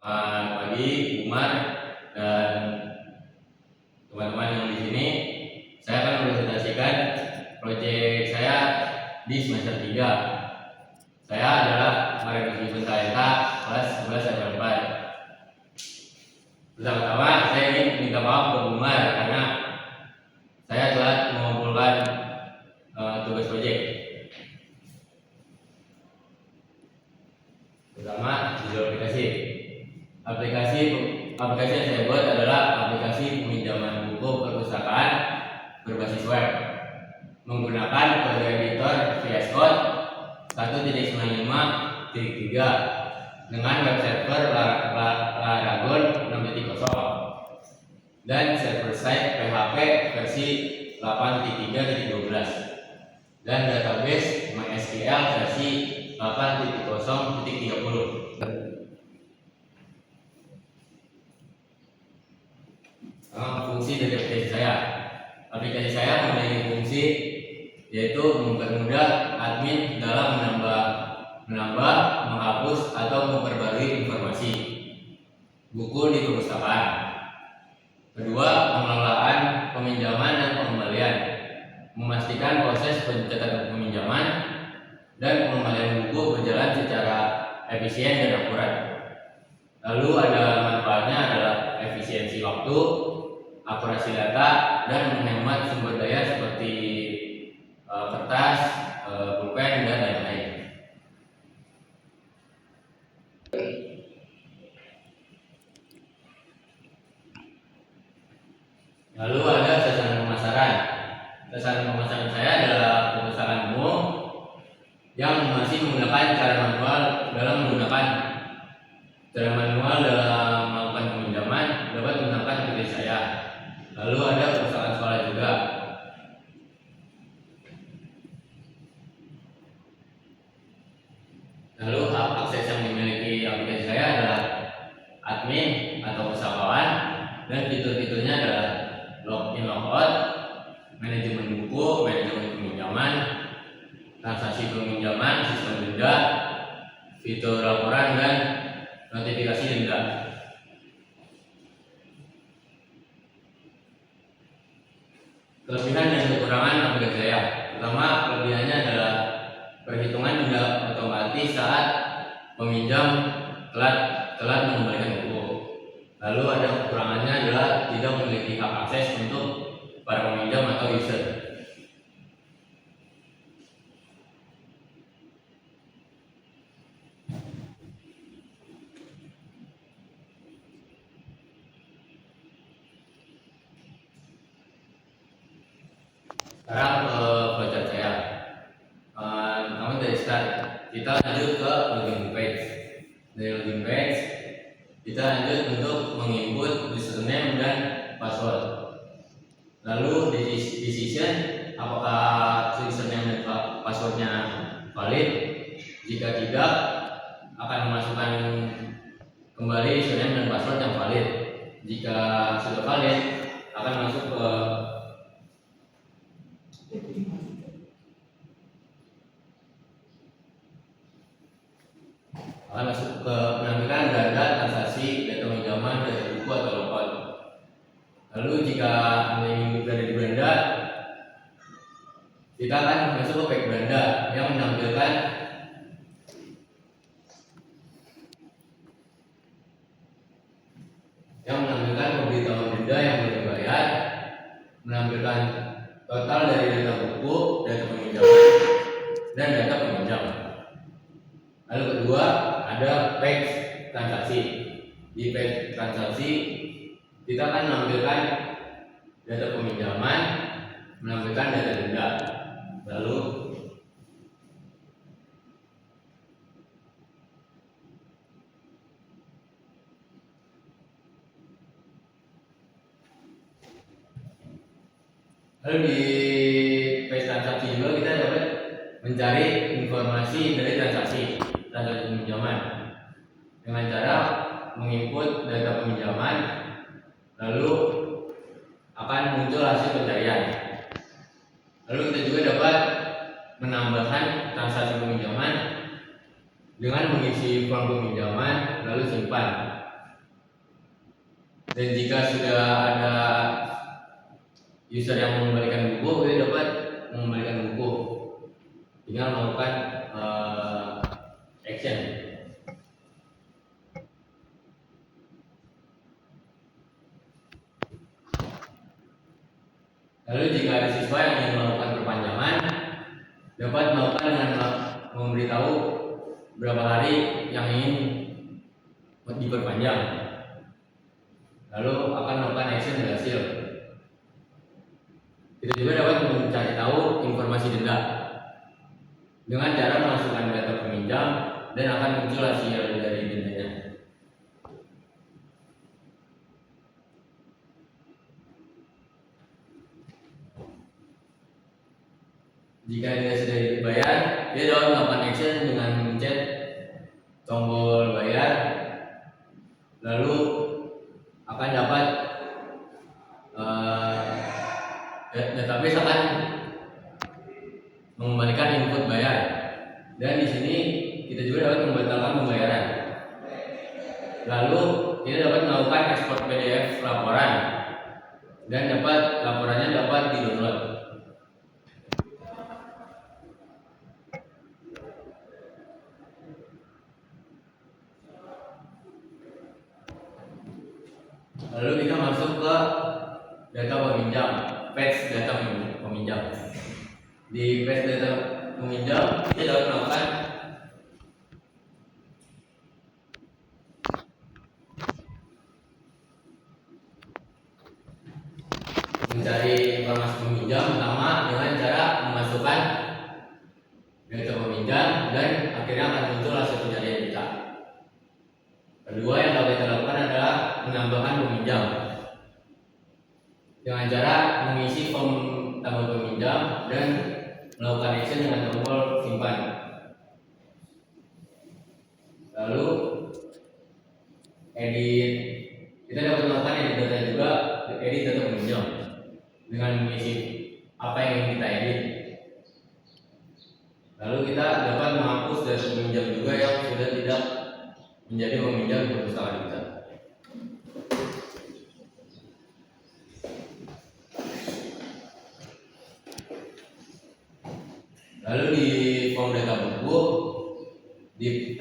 Selamat pagi, Umar dan teman-teman yang di sini. Saya akan mempresentasikan proyek saya di semester 3. Saya adalah Mario Talenta kelas 11 SMK 4. Pertama-tama saya ingin minta maaf ke Umar karena saya telah mengumpulkan tugas proyek. Pertama, judul aplikasi. Aplikasi yang saya buat adalah aplikasi peminjaman buku perpustakaan berbasis web menggunakan kode editor VS Code 1.95.3 dengan web server Laragon 6.0 dan server side PHP versi 8.3.12 dan database MySQL versi 8.0.30. Fungsi dari aplikasi saya memiliki fungsi yaitu mempermudah admin dalam menambah, menghapus atau memperbarui informasi buku di perpustakaan. Kedua, pengelolaan peminjaman dan pengembalian, memastikan proses pencatatan peminjaman dan pengembalian buku berjalan secara efisien dan akurat. Lalu ada manfaatnya adalah efisiensi waktu, akurasi data, dan menghemat sumber daya seperti kertas, pulpen, dan lain-lain. Lalu ada sasaran pemasaran. Sasaran pemasaran saya adalah perpustakaan umum yang masih menggunakan cara manual dalam melakukan peminjaman dapat menggunakan aplikasi saya. Lalu ada perpustakaan sekolah juga. Lalu hak akses yang dimiliki aplikasi saya adalah admin atau usahawan, dan fitur-fiturnya adalah login logout, manajemen buku, manajemen peminjaman, transaksi peminjaman, sistem denda, fitur laporan, dan notifikasi denda. Kelebihan dan kekurangan aplikasi saya. Pertama, kelebihannya adalah perhitungan denda otomatis saat peminjam telat mengembalikan buku. Lalu ada kekurangannya adalah tidak memiliki hak akses untuk para peminjam atau user. Sekarang flowchart saya. Namun dari start kita lanjut ke login page. Dari login page kita lanjut untuk menginput username dan password. Lalu decision apakah username dan passwordnya valid. Jika tidak, akan memasukkan kembali username dan password yang valid. Jika sudah valid, akan masuk ke penampilan data transaksi data pinjaman dari buku atau logout. Lalu jika Anda ingin berada di beranda, kita akan masuk ke page beranda yang menampilkan pemberitahuan denda yang boleh dibayar, menampilkan total dari data buku, data peminjaman, dan data peminjam. Lalu kedua, ada page transaksi. Di page transaksi kita akan menampilkan data peminjaman, menampilkan data denda. Lalu di page transaksi juga kita dapat mencari informasi dari transaksi peminjaman dengan cara menginput data peminjaman, lalu akan muncul hasil pencarian. Lalu kita juga dapat menambahkan transaksi peminjaman dengan mengisi form peminjaman lalu simpan. Dan jika sudah ada user yang mengembalikan buku, kita dapat mengembalikan buku tinggal melakukan action. Lalu jika ada siswa yang ingin melakukan perpanjangan, dapat melakukan dengan memberitahu berapa hari yang ingin diperpanjang. Lalu akan melakukan action berhasil. Kita juga dapat mencari tahu informasi denda dengan cara memasukkan data peminjam dan akan muncul hasil dari dendanya. Jika dia sudah dibayar, dia dapat melakukan action dengan mencet tombol bayar, lalu akan dapat database akan mengembalikan input bayar, dan di sini kita juga dapat membatalkan pembayaran. Lalu kita dapat melakukan ekspor PDF laporan dan laporannya dapat di-download. Lalu kita masuk ke data peminjam, fetch data peminjam. Di fetch data peminjam kita dapat melakukan mencari informasi peminjam pertama dengan cara memasukkan data peminjam dan akhirnya akan muncul hasil pencarian kita. Kedua yang dapat kita lakukan adalah menambahkan peminjam dengan cara mengisi form tambah peminjam dan melakukan action dengan tombol simpan. Lalu edit, kita dapat melakukan edit data juga, edit data peminjam dengan mengisi apa yang ingin kita edit. Lalu kita dapat menghapus data peminjam juga yang sudah tidak menjadi peminjam di perpustakaan kita. Lalu di form data buku, di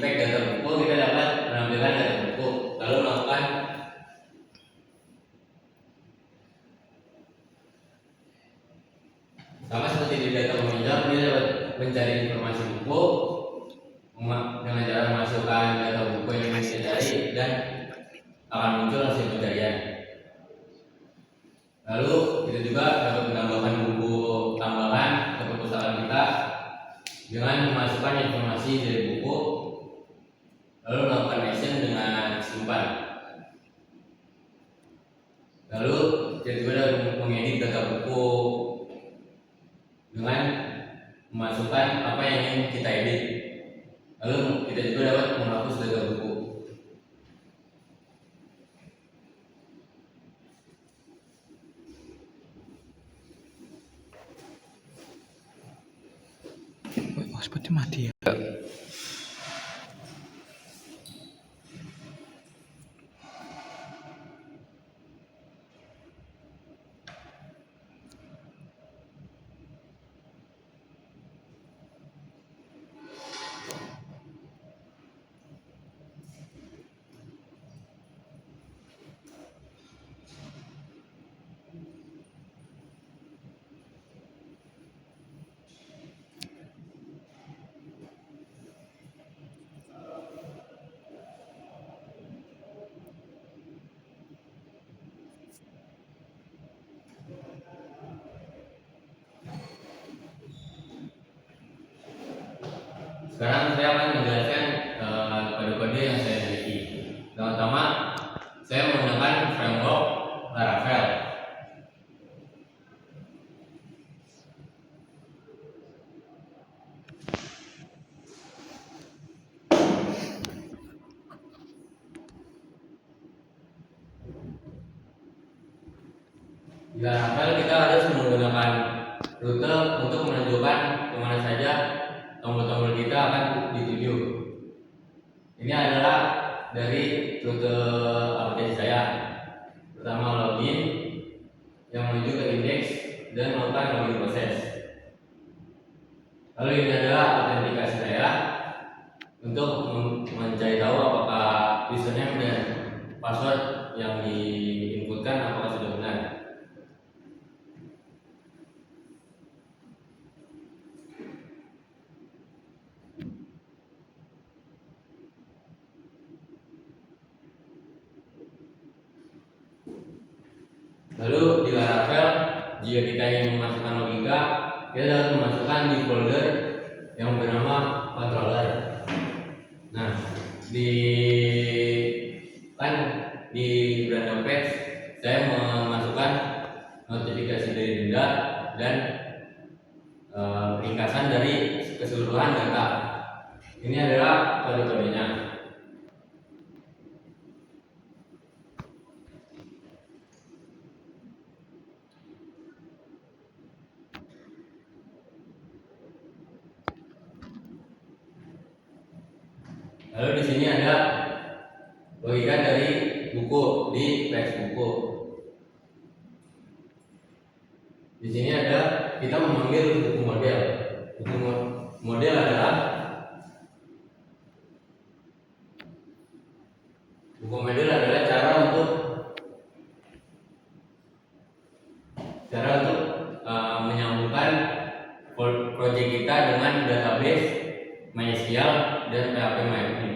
pack data buku kita dapat menampilkan data buku, lalu melakukan sama seperti di data peminjam, kita dapat mencari informasi buku dengan cara memasukkan data buku yang ingin kita cari dan akan muncul hasil pencarian. Lalu kita juga dapat menambahkan buku tambahan ke perpustakaan kita dengan memasukkan informasi dari buku, lalu melakukan action dengan simpan. Lalu kita juga dapat mengedit data buku dengan memasukkan apa yang ingin kita edit. Lalu kita juga dapat menghapus data buku. Oh, seperti mati ya. Sekarang saya akan menjelaskan kode-kode yang saya miliki. Pertama, saya menggunakan framework Laravel. Di Laravel kita harus menggunakan rute untuk menunjukkan kemana saja tombol-tombol kita akan dituju. Ini adalah dari rute aplikasi saya. Pertama login, yang menuju ke indeks dan melakukan login proses. Lalu ini adalah autentikasi saya untuk mencari tahu apakah username dan password yang diinputkan apakah sudah benar. Lalu di Laravel, jika kita ingin memasukkan logika, kita dapat memasukkan di folder yang bernama controller. Nah, di Beranda Page saya memasukkan notifikasi dari denda dan ringkasan dari keseluruhan data. Ini adalah kode-kodenya. Lalu di sini ada logika dari buku di page buku. Di sini ada kita memanggil buku model. Buku model adalah cara untuk menyambungkan proyek kita dengan database MySQL dan PHP MyAdmin.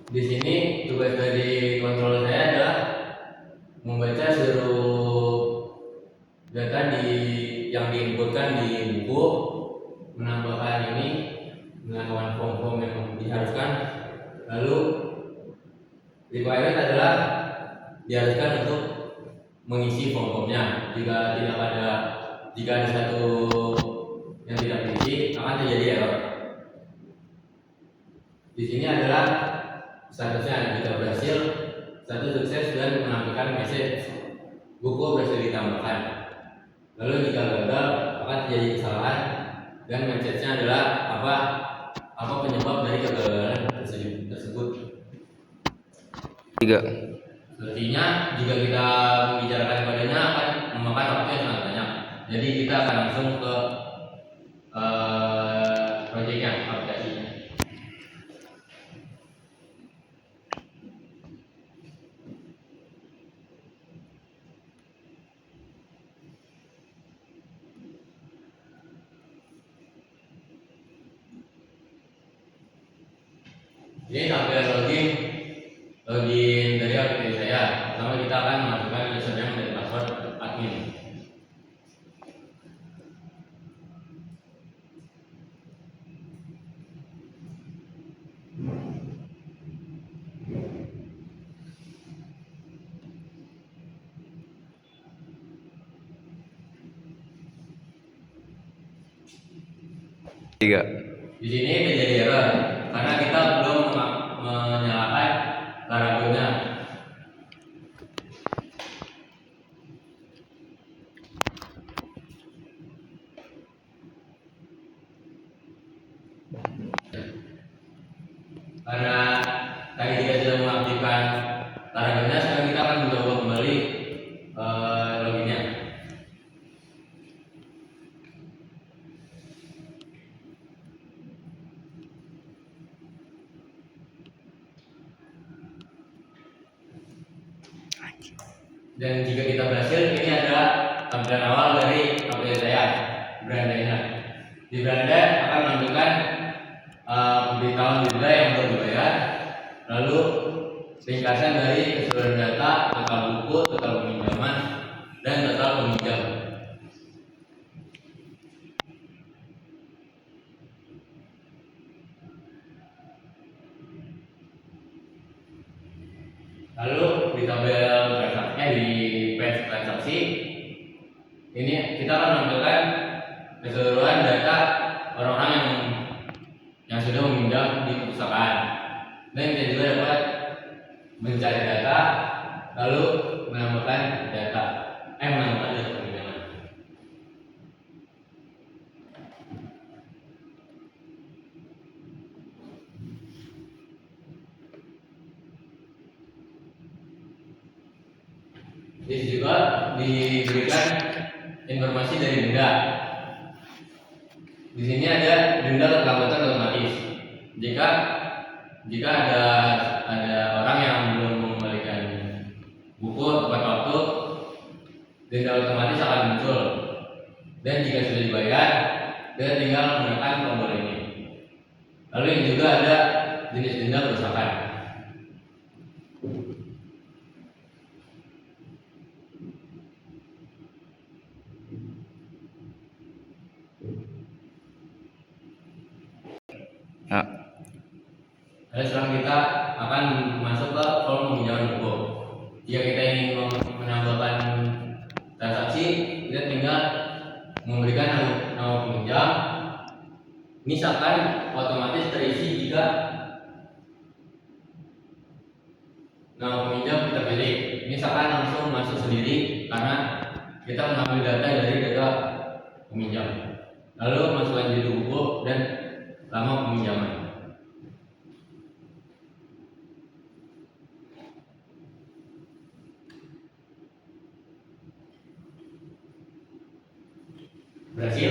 Di sini tugas dari kontrol saya adalah membaca seluruh data yang diinputkan di buku, menambahkan menambahkan form-form yang diharuskan. Lalu requirement adalah diharuskan untuk mengisi form-formnya. Jika ada satu yang tidak diisi, akan terjadi error. Di sini adalah statusnya, jika berhasil, status sukses dan menampilkan message buku berhasil ditambahkan. Lalu jika gagal, akan terjadi kesalahan dan message-nya adalah apa penyebab dari kegagalan tersebut. 3. Artinya jika kita membicarakan kodenya akan memakan waktu yang sangat banyak. Jadi kita akan langsung ke proyeknya, aplikasinya. Ini tampilan login dari aplikasi saya. Pertama kita akan masukkan username dan password admin. Di sini terjadi error karena kita belum menyalakan Laravelnya. Karena tadi kita sudah mengaktifkan Laravelnya, sekarang kita akan mencoba kembali loginnya. Dan jika kita berhasil, ini adalah tampilan awal dari aplikasi saya, Beranda. Di Beranda akan menampilkan pemberitahuan denda yang belum dibayar, lalu ringkasan dari keseluruhan data, total buku, total peminjaman, dan total peminjam. Lalu di tabel di page transaksi ini kita akan menampilkan keseluruhan data orang-orang yang sudah meminjam di perpustakaan, dan kita juga dapat mencari data lalu menambahkan data. menemukan data peminjaman. Di sini juga diberikan informasi dari denda. Di sini ada denda keterlambatan otomatis. Jika ada orang yang belum mengembalikan buku tepat waktu, denda otomatis akan muncul. Dan jika sudah dibayar, dia tinggal menekan tombol ini. Lalu yang juga ada jenis denda kerusakan. Ya. Lalu sekarang kita akan masuk ke form peminjaman buku. Jika kita ingin menambahkan transaksi, kita tinggal memberikan nama peminjam. Misalkan otomatis terisi jika nama peminjam kita pilih. Misalkan langsung masuk sendiri karena kita mengambil data dari data peminjam. Lalu masukkan judul buku dan lama peminjaman. Berhasil.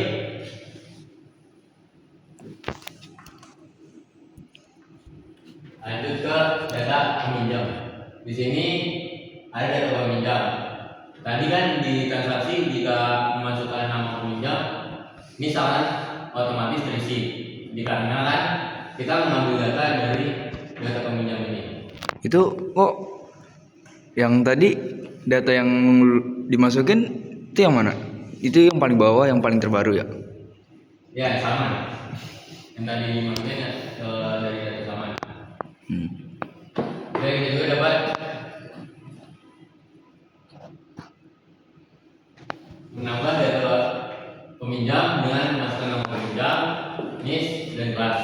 Lanjut ke data peminjam. Di sini ada data peminjam. Tadi kan di transaksi jika memasukkan nama peminjam, misalkan otomatis terisi. Dikarenakan kita mengambil data dari data peminjam ini. Itu kok yang tadi data yang dimasukin itu yang mana? Itu yang paling bawah, yang paling terbaru ya? Ya sama. Yang tadi dimasukin dari data sama. Oke, kita juga dapat menambah data peminjam dengan memasukkan nama peminjam, NIS, dan kelas.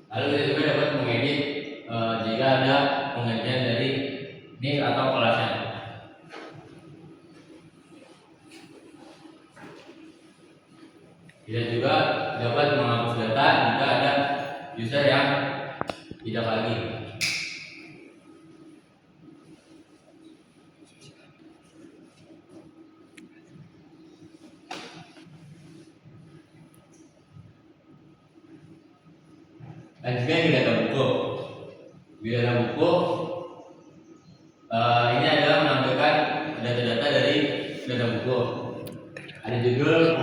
Lalu kita juga dapat mengedit jika ada penggantian dari NIS atau kelasnya. Kita juga dapat menghapus data jika ada user yang tidak lagi. Dan juga di data buku. Di data buku ini adalah menampilkan data-data dari data buku. Ada judul,